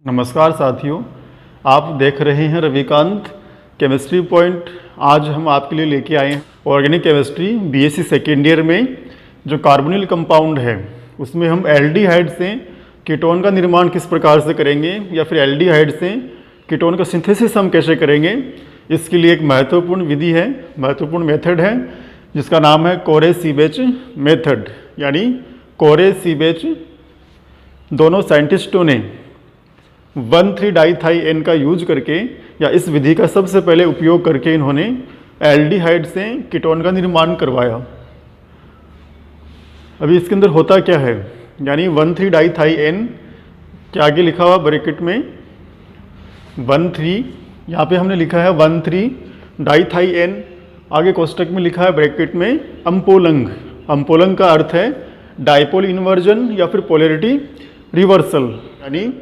नमस्कार साथियों, आप देख रहे हैं रविकांत केमिस्ट्री पॉइंट। आज हम आपके लिए लेके आए हैं organic chemistry BSc second year में जो कार्बोनिल कंपाउंड है उसमें हम एल्डिहाइड से कीटोन का निर्माण किस प्रकार से करेंगे या फिर एल्डिहाइड से कीटोन का सिंथेसिस हम कैसे करेंगे। इसके लिए एक महत्वपूर्ण विधि है, महत्वपूर्ण मेथड है जिसका नाम है कोरे-सीबेच मेथड। यानी कोरे-सीबेच दोनों साइंटिस्टों ने 1,3-डाइथाई-एन का यूज करके या इस विधि का सबसे पहले उपयोग करके इन्होंने एल्डिहाइड से कीटोन का निर्माण करवाया। अभी इसके अंदर होता क्या है, यानी 1,3-डाइथाई-एन के आगे लिखा हुआ ब्रैकेट में 1,3, यहाँ पे हमने लिखा है 1,3-डाइथाई-एन, आगे कोष्टक में लिखा है ब्रैकेट में अम्पोलंग। अम्पोलंग का अर्थ है डाइपोल इन्वर्जन या फिर पोलैरिटी रिवर्सल। यानी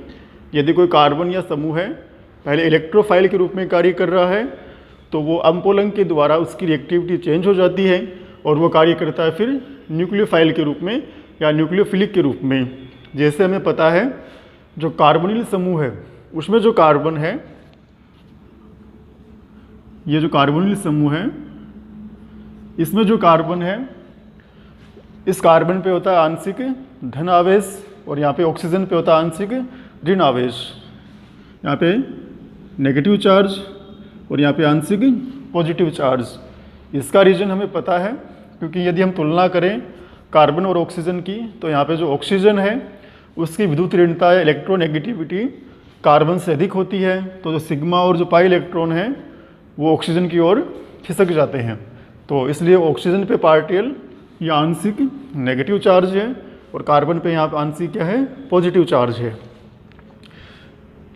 यदि कोई कार्बन या समूह है पहले इलेक्ट्रोफाइल के रूप में कार्य कर रहा है तो वो अम्पोलंग के द्वारा उसकी रिएक्टिविटी चेंज हो जाती है और वो कार्य करता है फिर न्यूक्लियोफाइल के रूप में या न्यूक्लियोफिलिक के रूप में। जैसे हमें पता है जो कार्बोनिल समूह है उसमें जो कार्बन है, ये जो कार्बोनिल समूह है इसमें जो कार्बन है इस कार्बन पे होता है आंशिक धन आवेश और यहाँ पे ऑक्सीजन पे होता है आंशिक ऋण आवेश। यहाँ पे नेगेटिव चार्ज और यहाँ पे आंशिक पॉजिटिव चार्ज। इसका रीजन हमें पता है क्योंकि यदि हम तुलना करें कार्बन और ऑक्सीजन की तो यहाँ पे जो ऑक्सीजन है उसकी विद्युत ऋणता या इलेक्ट्रोनेगेटिविटी कार्बन से अधिक होती है, तो जो सिग्मा और जो पाई इलेक्ट्रॉन है वो ऑक्सीजन की ओर खिसक जाते हैं। तो इसलिए ऑक्सीजन पे पार्टिकल या आंशिक नेगेटिव चार्ज है और कार्बन पे यहाँ पे आंशिक क्या है, पॉजिटिव चार्ज है।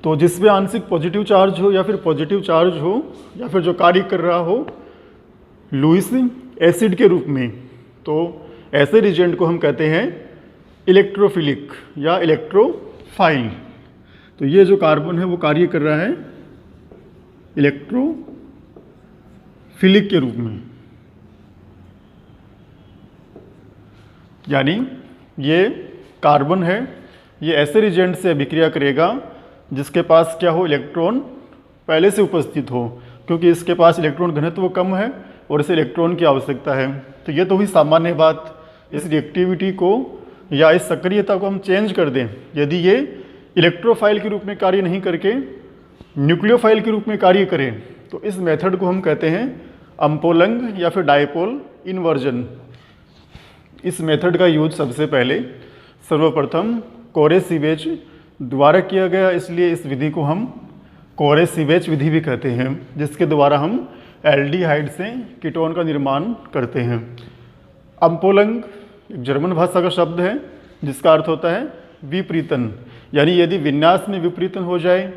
तो जिस पे आंशिक पॉजिटिव चार्ज हो या फिर पॉजिटिव चार्ज हो या फिर जो कार्य कर रहा हो लुईस एसिड के रूप में, तो ऐसे रिएजेंट को हम कहते हैं इलेक्ट्रोफिलिक या इलेक्ट्रोफाइल। तो ये जो कार्बन है वो कार्य कर रहा है इलेक्ट्रोफिलिक के रूप में, यानी ये कार्बन है ये ऐसे रिएजेंट से अभिक्रिया करेगा जिसके पास क्या हो, इलेक्ट्रॉन पहले से उपस्थित हो, क्योंकि इसके पास इलेक्ट्रॉन घनत्व कम है और इसे इलेक्ट्रॉन की आवश्यकता है। तो ये तो हुई सामान्य बात। इस रिएक्टिविटी को या इस सक्रियता को हम चेंज कर दें, यदि ये इलेक्ट्रोफाइल के रूप में कार्य नहीं करके न्यूक्लियोफाइल के रूप में कार्य करें तो इस मेथड को हम कहते हैं अम्पोलंग या फिर डाइपोल इन्वर्जन। इस मेथड का यूज सबसे पहले सर्वप्रथम कोरे-सीबेच द्वारा किया गया, इसलिए इस विधि को हम कोरे-सीबेच विधि भी कहते हैं, जिसके द्वारा हम एल्डिहाइड से कीटोन का निर्माण करते हैं। अम्पोलंग एक जर्मन भाषा का शब्द है जिसका अर्थ होता है विपरीतन, यानी यदि विन्यास में विपरीतन हो जाए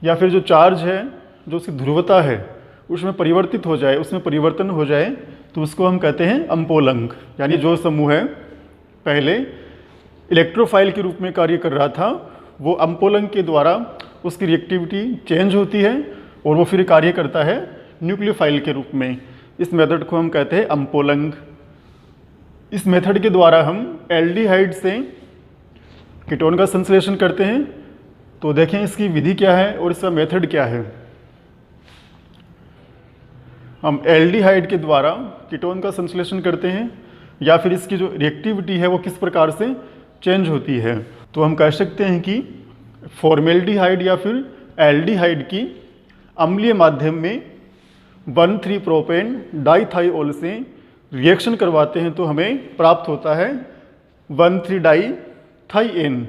या फिर जो चार्ज है जो उसकी ध्रुवता है उसमें परिवर्तित हो जाए, उसमें परिवर्तन हो जाए तो उसको हम कहते हैं अम्पोलंग। यानी जो समूह है पहले इलेक्ट्रोफाइल के रूप में कार्य कर रहा था वो अम्पोलंग के द्वारा उसकी रिएक्टिविटी चेंज होती है और वो फिर कार्य करता है न्यूक्लियोफाइल के रूप में। इस मेथड को हम कहते हैं अम्पोलंग। इस मेथड के द्वारा हम एल्डिहाइड से कीटोन का संश्लेषण करते हैं। तो देखें इसकी विधि क्या है और इसका मेथड क्या है। हम एल्डिहाइड के द्वारा कीटोन का संश्लेषण करते हैं या फिर इसकी जो रिएक्टिविटी है वो किस प्रकार से चेंज होती है। तो हम कह सकते हैं कि फॉर्मेल्डिहाइड या फिर एल्डिहाइड की अम्लीय माध्यम में 1,3-प्रोपेन डाइथाइओल से रिएक्शन करवाते हैं तो हमें प्राप्त होता है 1,3-डाइथाई-एन।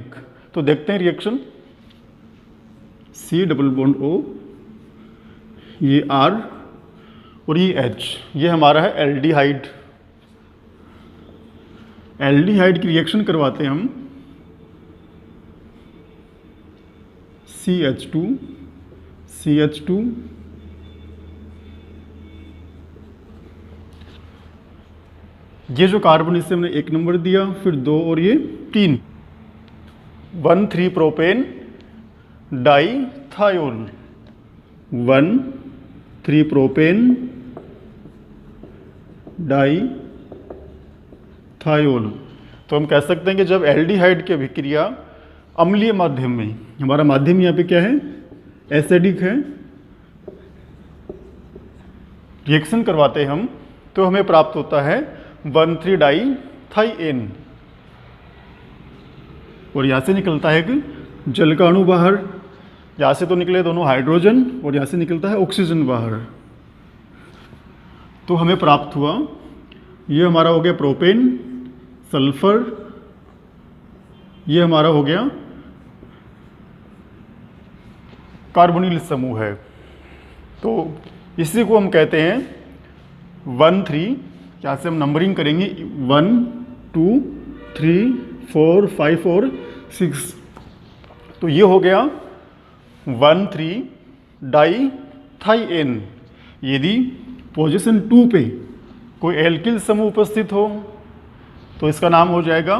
तो देखते हैं reaction. C double bond O, ये R और ये H, ये हमारा है एल्डिहाइड। एल्डिहाइड की रिएक्शन करवाते हैं हम CH2 CH2 ये जो कार्बन इससे हमने 1 नंबर दिया, फिर 2 और ये 3, 1,3-प्रोपेन डाइथाइओल, 1,3-प्रोपेन डाइथाइओल। तो हम कह सकते हैं कि जब एल्डिहाइड की अभिक्रिया अम्लीय माध्यम में, हमारा माध्यम यहाँ पे क्या है, एसिडिक है, रिएक्शन करवाते हैं हम तो हमें प्राप्त होता है 1,3-डाईथाईएन, और यहाँ से निकलता है कि जल का अणु बाहर, यहाँ से तो निकले दोनों हाइड्रोजन और यहाँ से निकलता है ऑक्सीजन बाहर। तो हमें प्राप्त हुआ, ये हमारा हो गया प्रोपेन, सल्फर, ये हमारा हो गया कार्बोनिल समूह है। तो इसी को हम कहते हैं 1,3, यहाँ से हम नंबरिंग करेंगे 1, 2, 3, 4, 5 और 6। तो ये हो गया 1,3-डाईथाईएन। यदि पोजीशन 2 पे कोई एल्किल समूह उपस्थित हो तो इसका नाम हो जाएगा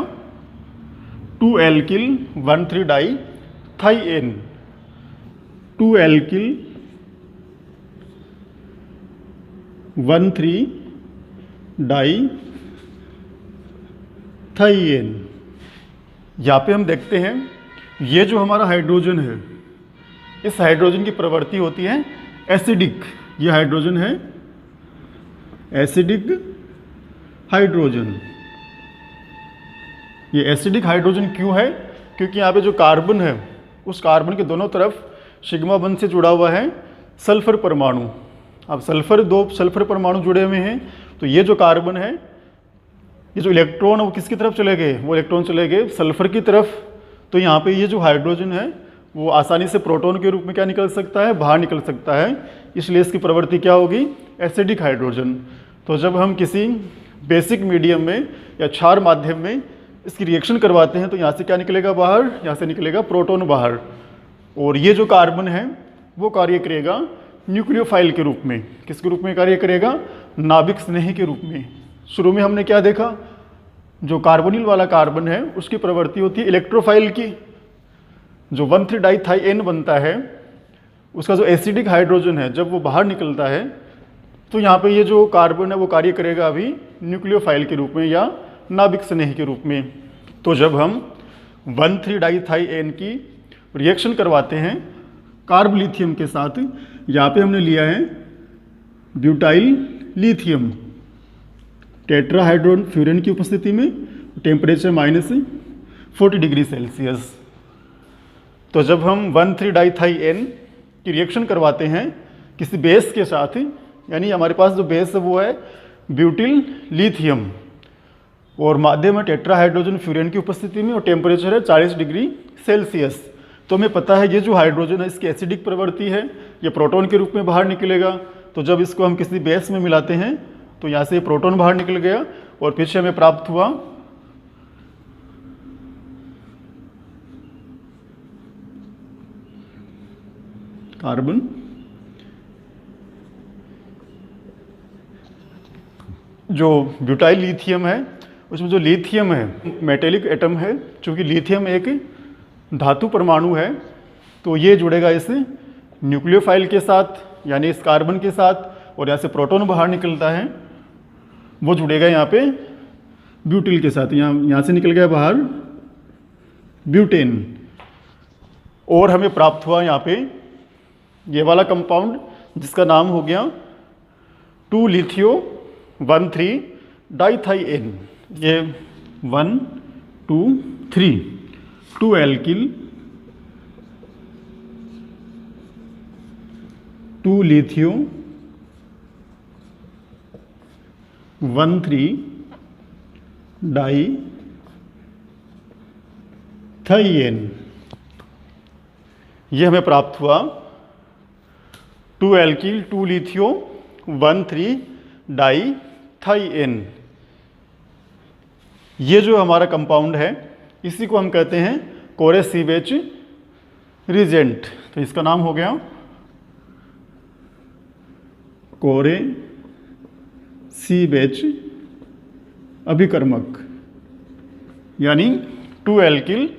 2-एल्किल 1,3-डाईथाईएन। 2-एल्किल 1,3-डाईथाईएन। यहाँ पे हम देखते हैं ये जो हमारा हाइड्रोजन है, इस हाइड्रोजन की प्रवृत्ति होती है एसिडिक। ये हाइड्रोजन है एसिडिक हाइड्रोजन। ये एसिडिक हाइड्रोजन क्यों है? क्योंकि यहाँ पे जो कार्बन है उस कार्बन के दोनों तरफ सिग्मा बंध से जुड़ा हुआ है सल्फर परमाणु। अब दो सल्फर परमाणु जुड़े हुए हैं, तो ये जो कार्बन है, ये जो इलेक्ट्रॉन वो किसकी तरफ चले गए? वो इलेक्ट्रॉन चले गए सल्फर की तरफ। तो यहाँ पे ये जो हाइड्रोजन है वो आसानी से प्रोटॉन के रूप में क्या निकल सकता है? बाहर निकल सकता है। इसलिए इसकी प्रवृत्ति क्या होगी? Acidic hydrogen. तो जब हम किसी बेसिक मीडियम में या क्षार माध्यम में इसकी रिएक्शन करवाते हैं तो यहाँ से क्या निकलेगा बाहर? यहाँ से निकलेगा प्रोटॉन बाहर। और ये जो कार्बन है वो कार्य करेगा न्यूक्लियोफाइल के रूप में। किसके रूप में कार्य करेगा? नाभिक स्नेही के रूप में। शुरू में हमने क्या देखा? जो कार्बोनिल वाला कार्बन है उसकी प्रवृत्ति होती है इलेक्ट्रोफाइल की। जो 1,3-डाईथाईएन बनता है उसका जो एसिडिक हाइड्रोजन है जब वो बाहर निकलता है तो यहाँ पे ये जो कार्बन है वो कार्य करेगा अभी न्यूक्लियोफाइल के रूप में या नाभिक स्नेही के रूप में। तो जब हम 1,3-डाईथाईएन की रिएक्शन करवाते हैं कार्बलिथियम के साथ, यहाँ पे हमने लिया है ब्यूटाइल लिथियम टेट्राहाइड्रोन फ्यूरेन की उपस्थिति में, टेम्परेचर -40 डिग्री सेल्सियस। तो जब हम 1,3-डाईथाईएन की रिएक्शन करवाते हैं किसी बेस के साथ, यानी हमारे पास जो बेस है वो है ब्यूटिल लिथियम और माध्यम है टेट्राहाइड्रोजन फ्यूरेन की उपस्थिति में और टेम्परेचर है 40 डिग्री सेल्सियस। तो हमें पता है ये जो हाइड्रोजन है इसकी एसिडिक प्रवृत्ति है, ये प्रोटॉन के रूप में बाहर निकलेगा। तो जब इसको हम किसी बेस में मिलाते हैं तो यहाँ से प्रोटॉन बाहर निकल गया और पीछे हमें प्राप्त हुआ कार्बन। जो ब्यूटाइल लिथियम है उसमें जो लिथियम है मेटेलिक एटम है, चूँकि लिथियम एक धातु परमाणु है तो ये जुड़ेगा इस न्यूक्लियोफाइल के साथ यानी इस कार्बन के साथ, और यहाँ से प्रोटॉन बाहर निकलता है वो जुड़ेगा यहाँ पे ब्यूटिल के साथ। यहाँ से निकल गया बाहर ब्यूटेन और हमें प्राप्त हुआ यहाँ पे ये वाला कंपाउंड जिसका नाम हो गया 2-लिथियो-1,3-डाईथाईएन। ये 1, 2, 3 2-एल्किल 2-लिथियो-1,3-डाईथाईएन। ये हमें प्राप्त हुआ 2-एल्किल 2-लिथियो-1,3-डाईथाईएन। ये जो हमारा कंपाउंड है इसी को हम कहते हैं कोरे-सीवेच रिजेंट। तो इसका नाम हो गया कोरे-सीवेच अभिकर्मक, यानी 2-एल्किल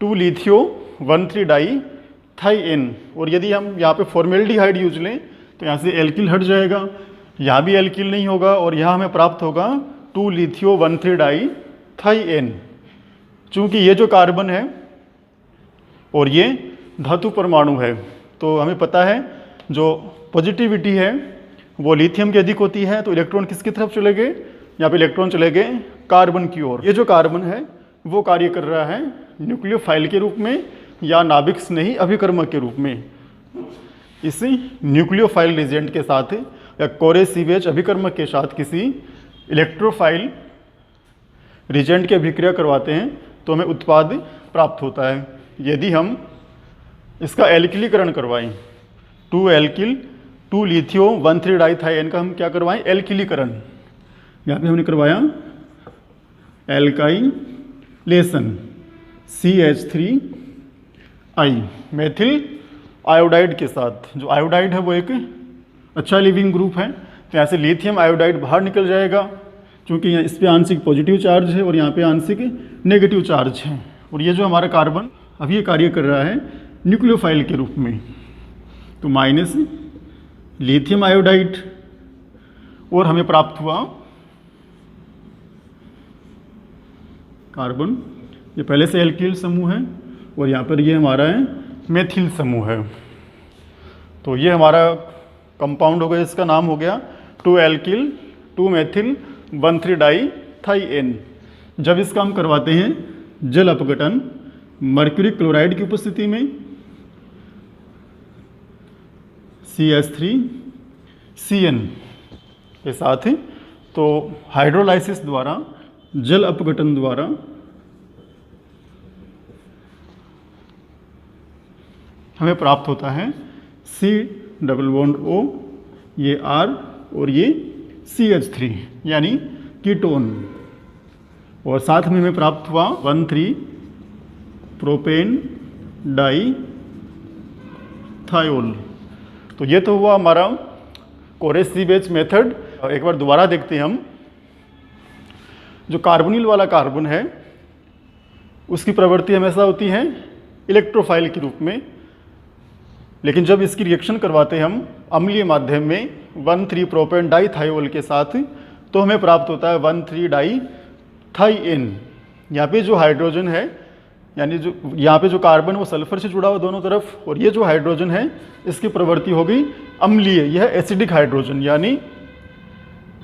2-लिथियो-1,3-डाईथाईएन। और यदि हम यहाँ पे फॉर्मेल्डिहाइड यूज लें तो यहाँ से एल्किल हट जाएगा, यहाँ भी एल्किल नहीं होगा और यहाँ हमें प्राप्त होगा 2-लिथियो-1,3-डाईथाईएन। चूँकि ये जो कार्बन है और ये धातु परमाणु है। तो हमें पता है जो पॉजिटिविटी है वो लिथियम की अधिक होती है, तो इलेक्ट्रॉन किसकी तरफ चले गए, यहाँ पे इलेक्ट्रॉन चले गए कार्बन की ओर। ये जो कार्बन है वो कार्य कर रहा है न्यूक्लियोफाइल के रूप में या नाभिक स्नेही अभिकर्मक के रूप में। इसी न्यूक्लियोफाइल रिजेंट के साथ या कोरे सीवेज अभिकर्मक के साथ किसी इलेक्ट्रोफाइल रिजेंट की अभिक्रिया करवाते हैं तो हमें उत्पाद प्राप्त होता है। यदि हम इसका एल्किलीकरण करवाएं, 2 एल्किल 2 लिथियो 1,3 डाइथाइन का हम क्या करवाएं, एल्किलीकरण। यहाँ पे हमने करवाया एल्काइलेशन CH3I मेथिल आयोडाइड के साथ। जो आयोडाइड है वो एक अच्छा लिविंग ग्रुप है, तो यहाँ से लिथियम आयोडाइड बाहर निकल जाएगा, क्योंकि यहाँ इस पे आंशिक पॉजिटिव चार्ज है और यहाँ पे आंशिक नेगेटिव चार्ज है। और ये जो हमारा कार्बन अभी ये कार्य कर रहा है न्यूक्लियोफाइल के रूप में, तो माइनस लिथियम आयोडाइड, और हमें प्राप्त हुआ कार्बन। ये पहले से एल्किल समूह है और यहाँ पर ये हमारा है मेथिल समूह है। तो ये हमारा कंपाउंड हो गया, इसका नाम हो गया 2 एल्किल 2 मेथिल 1,3 डाइथाइन। जब इसका हम करवाते हैं जल अपघटन मर्क्यूरी क्लोराइड की उपस्थिति में CH3CN के साथ, तो हाइड्रोलाइसिस द्वारा जल अपघटन द्वारा हमें प्राप्त होता है C डबल बॉन्ड O, ये R और ये CH3 यानी कीटोन, और साथ में हमें प्राप्त हुआ 1,3 प्रोपेन डाइथायोल। तो ये तो हुआ हमारा कोरे सीवेज मेथड। एक बार दोबारा देखते हैं हम। जो कार्बोनिल वाला कार्बन है उसकी प्रवृत्ति हमेशा होती है इलेक्ट्रोफाइल के रूप में, लेकिन जब इसकी रिएक्शन करवाते हैं हम अम्लीय माध्यम में 1,3 प्रोपेन डाइथायोल के साथ, तो हमें प्राप्त होता है 1,3 डाइथाइन। यहाँ पे जो हाइड्रोजन है, यानी जो यहाँ पे जो कार्बन वो सल्फर से जुड़ा हुआ दोनों तरफ, और ये जो हाइड्रोजन है इसकी प्रवृत्ति हो गई अम्लीय, यह एसिडिक हाइड्रोजन। यानी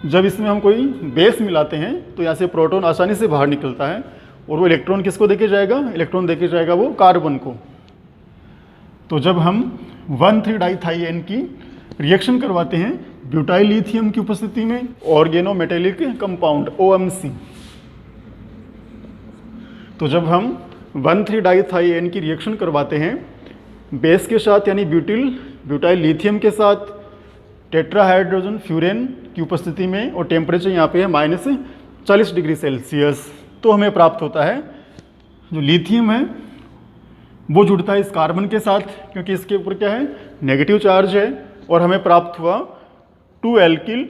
जब इसमें हम कोई बेस मिलाते हैं तो यहाँ से प्रोटॉन आसानी से बाहर निकलता है, और वो इलेक्ट्रॉन किसको देके जाएगा, इलेक्ट्रॉन देके जाएगा वो कार्बन को। तो जब हम 1,3 डाइथाइन की रिएक्शन करवाते हैं ब्यूटाइल लिथियम की उपस्थिति में ऑर्गेनोमेटेलिक कंपाउंड OMC, तो जब हम 1,3 डाइथाइन की रिएक्शन करवाते हैं बेस के साथ यानी ब्यूटाइल लिथियम के साथ टेट्राहाइड्रोजन फ्यूरेन की उपस्थिति में, और टेम्परेचर यहाँ पे है -40 डिग्री सेल्सियस, तो हमें प्राप्त होता है जो लिथियम है वो जुड़ता है इस कार्बन के साथ, क्योंकि इसके ऊपर क्या है, नेगेटिव चार्ज है, और हमें प्राप्त हुआ 2 एल्किल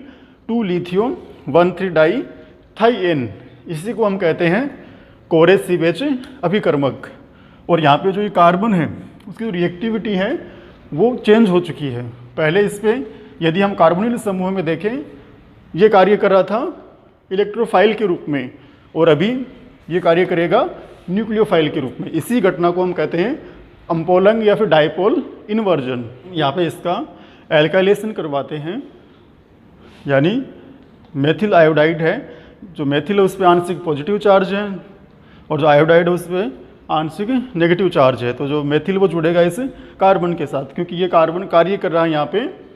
2 लिथियम 1,3 डाइथाइन। इसी को हम कहते हैं कोरे सीवेज अभिकर्मक। और यहाँ पे जो ये कार्बन है उसकी जो रिएक्टिविटी है वो चेंज हो चुकी है। पहले इस पर यदि हम कार्बोनिल समूह में देखें ये कार्य कर रहा था इलेक्ट्रोफाइल के रूप में, और अभी ये कार्य करेगा न्यूक्लियोफाइल के रूप में। इसी घटना को हम कहते हैं अम्पोलंग या फिर डाइपोल इन्वर्जन। यहाँ पे इसका एल्काइलेशन करवाते हैं, यानी मेथिल आयोडाइड है, जो मेथिल है उस पर आंशिक पॉजिटिव चार्ज है और जो आयोडाइड है उस पर आंशिक नेगेटिव चार्ज है। तो जो मेथिल वो जुड़ेगा इस कार्बन के साथ, क्योंकि ये कार्बन कार्य कर रहा है यहाँ पे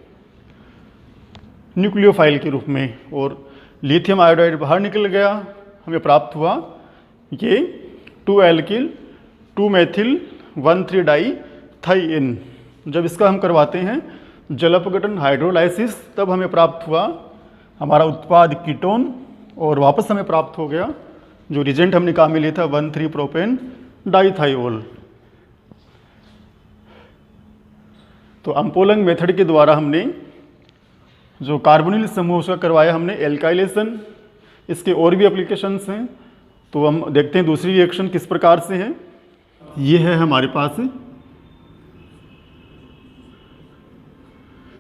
न्यूक्लियोफाइल के रूप में, और लिथियम आयोडाइड बाहर निकल गया, हमें प्राप्त हुआ ये 2 एल्किल 2 मेथिल 1,3 डाइथाइन। जब इसका हम करवाते हैं जलपघटन हाइड्रोलाइसिस, तब हमें प्राप्त हुआ हमारा उत्पाद कीटोन, और वापस हमें प्राप्त हो गया जो रिजेंट हमने काम में लिया था 1,3 प्रोपेन डाइथायोल। तो अम्पोलंग मेथड के द्वारा हमने जो कार्बोनिल समूह उसका करवाया हमने एल्काइलेशन। इसके और भी एप्लीकेशंस हैं, तो हम देखते हैं दूसरी रिएक्शन किस प्रकार से है। ये है हमारे पास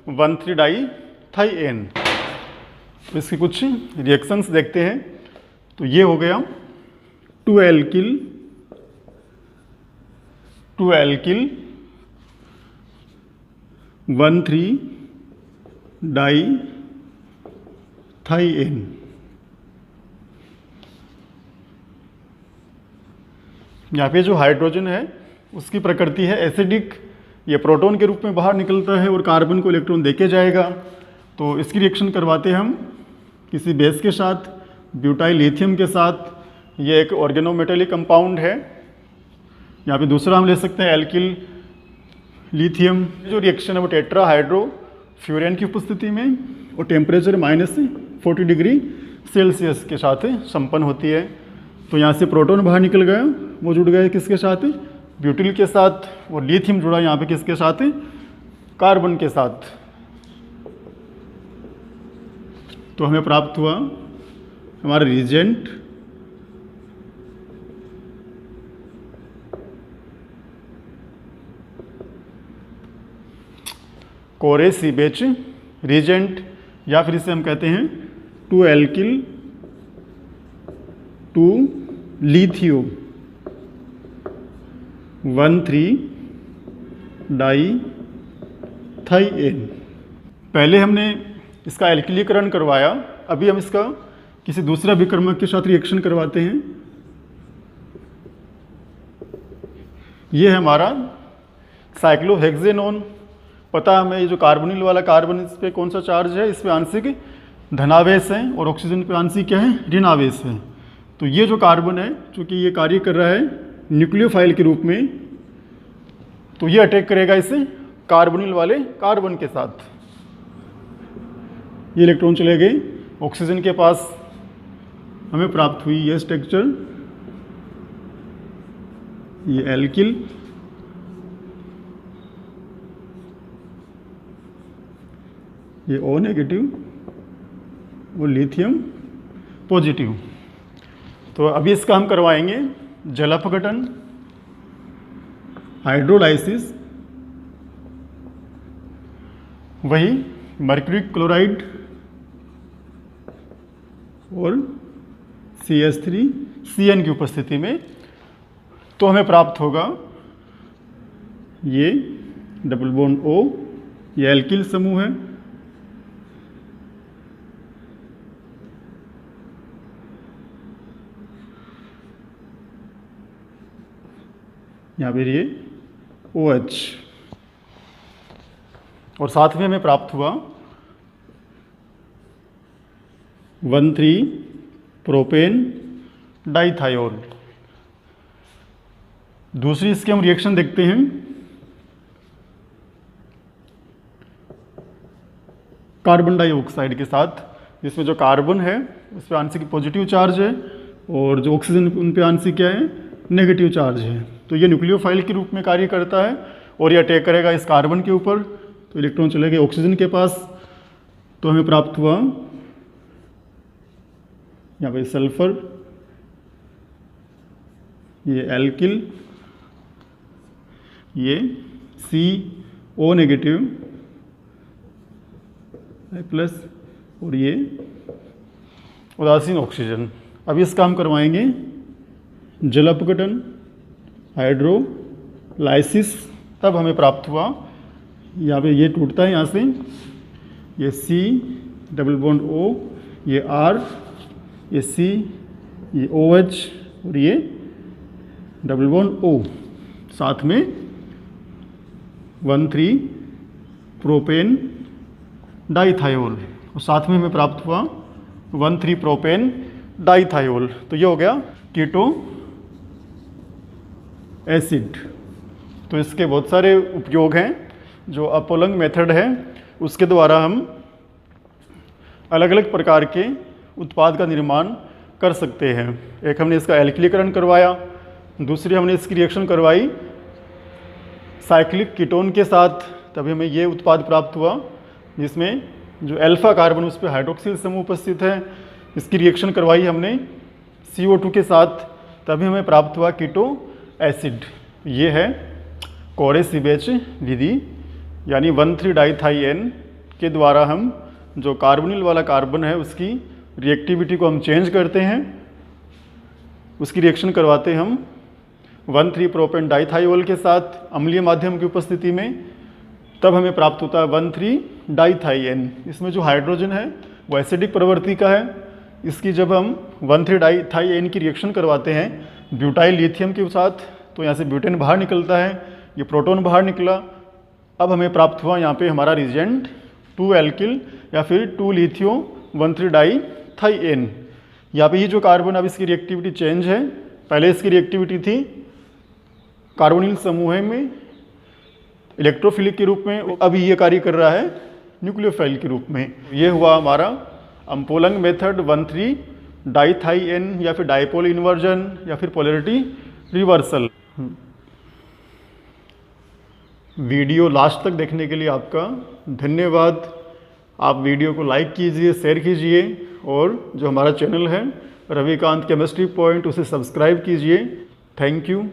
1,3 डाइथाइन। तो इसकी कुछ रिएक्शंस देखते हैं। तो ये हो गया 2 एल्किल 2 एल्किल 1,3 डाई थाईएन। यहाँ पे जो हाइड्रोजन है उसकी प्रकृति है एसिडिक, ये प्रोटॉन के रूप में बाहर निकलता है और कार्बन को इलेक्ट्रॉन देके जाएगा। तो इसकी रिएक्शन करवाते हैं हम किसी बेस के साथ, ब्यूटाइल लिथियम के साथ। ये एक ऑर्गेनोमेटेलिक कंपाउंड है। यहाँ पे दूसरा हम ले सकते हैं एल्किल लिथियम। जो रिएक्शन है वो टेट्रा हाइड्रो फ्यूरेन की उपस्थिति में और टेम्परेचर -40 डिग्री सेल्सियस के साथ संपन्न होती है। तो यहाँ से प्रोटॉन बाहर निकल गया, वो जुड़ गया किसके साथ, ब्यूटिल के साथ, और लिथियम जुड़ा यहाँ पे किसके साथ, कार्बन के साथ। तो हमें प्राप्त हुआ हमारा रिएजेंट कोरे सीबेच रिएजेंट, या फिर इसे हम कहते हैं 2 एल्किल 2 लिथियो 1,3 डाई थाईएन। पहले हमने इसका एल्किलीकरण करवाया, अभी हम इसका किसी दूसरा विक्रमक के साथ रिएक्शन करवाते हैं। ये है हमारा साइक्लोहेक्सेनोन। पता है हमें ये जो कार्बोनिल वाला कार्बन, इस पे कौन सा चार्ज है, इस पे आंशिक धनावेश है और ऑक्सीजन पे आंशिक क्या है, ऋणावेश है। तो ये जो कार्बन है, चूंकि ये कार्य कर रहा है न्यूक्लियोफाइल के रूप में, तो ये अटैक करेगा इस कार्बोनिल वाले कार्बन के साथ। ये इलेक्ट्रॉन चले गए ऑक्सीजन के पास, हमें प्राप्त हुई ये स्ट्रक्चर, ये एल्किल, ये O नेगेटिव और लिथियम पॉजिटिव। तो अभी इसका हम करवाएंगे जल अपघटन, हाइड्रोलाइसिस। वही मर्क्यूरी क्लोराइड और CH3CN की उपस्थिति में। तो हमें प्राप्त होगा ये डबल बॉन्ड O, ये एल्किल समूह है, यहाँ पर ये OH, और साथ में हमें प्राप्त हुआ 1,3 प्रोपेन डाइथायोल। दूसरी इसके हम रिएक्शन देखते हैं, कार्बन डाइऑक्साइड के साथ, जिसमें जो कार्बन है उस पर आंशिक पॉजिटिव चार्ज है और जो ऑक्सीजन उन पे आंशिक क्या है, नेगेटिव चार्ज है। तो ये न्यूक्लियोफाइल के रूप में कार्य करता है और ये अटैक करेगा इस कार्बन के ऊपर। तो इलेक्ट्रॉन चले गए ऑक्सीजन के पास। तो हमें प्राप्त हुआ यहाँ पे सल्फर, ये एल्किल, ये CO नेगेटिव प्लस और ये उदासीन ऑक्सीजन। अभी इसका हम करवाएंगे जल अपघटन, हाइड्रोलाइसिस। तब हमें प्राप्त हुआ, यहाँ पे ये टूटता है यहाँ से, ये C डबल बॉन्ड O, ये R, ये C, ये OH और ये डबल बॉन्ड O, साथ में 1,3 प्रोपेन डाइथायोल, और साथ में हमें प्राप्त हुआ 1,3 प्रोपेन डाइथायोल। तो ये हो गया कीटो एसिड। तो इसके बहुत सारे उपयोग हैं। जो अपोलंग मेथड है उसके द्वारा हम अलग अलग प्रकार के उत्पाद का निर्माण कर सकते हैं। एक हमने इसका एल्किलीकरण करवाया, दूसरी हमने इसकी रिएक्शन करवाई साइक्लिक कीटोन के साथ, तभी हमें ये उत्पाद प्राप्त हुआ जिसमें जो अल्फा कार्बन उस पर हाइड्रोक्सिल समूह उपस्थित है। इसकी रिएक्शन करवाई हमने CO2 के साथ, तभी हमें प्राप्त हुआ कीटो एसिड। ये है कोरे सीबेच विधि, यानी 1,3 डाइथाईएन के द्वारा हम जो कार्बोनिल वाला कार्बन है उसकी रिएक्टिविटी को हम चेंज करते हैं, उसकी रिएक्शन करवाते हैं हम 1,3 प्रोपेन डाइथाइओल के साथ अम्लीय माध्यम की उपस्थिति में, तब हमें प्राप्त होता है 1,3 डाइथाइन। इसमें जो हाइड्रोजन है वो एसिडिक प्रवृत्ति का है। इसकी जब हम 1,3 डाइथाइन की रिएक्शन करवाते हैं ब्यूटाइल लिथियम के साथ, तो यहाँ से ब्यूटेन बाहर निकलता है, ये प्रोटॉन बाहर निकला। अब हमें प्राप्त हुआ यहाँ पे हमारा रिजेंट 2 एल्किल या फिर 2 लिथियो 1,3 डाइथाइन। यहाँ पे ये जो कार्बन, अब इसकी रिएक्टिविटी चेंज है। पहले इसकी रिएक्टिविटी थी कार्बोनिल समूह में इलेक्ट्रोफिलिक के रूप में, अभी ये कार्य कर रहा है न्यूक्लियोफाइल के रूप में। ये हुआ हमारा अम्पोलंग मेथड 1,3 डाइथाइन या फिर डाइपोल इन्वर्जन या फिर पोलैरिटी रिवर्सल। वीडियो लास्ट तक देखने के लिए आपका धन्यवाद। आप वीडियो को लाइक कीजिए, शेयर कीजिए और जो हमारा चैनल है रविकांत केमिस्ट्री पॉइंट उसे सब्सक्राइब कीजिए। Thank you.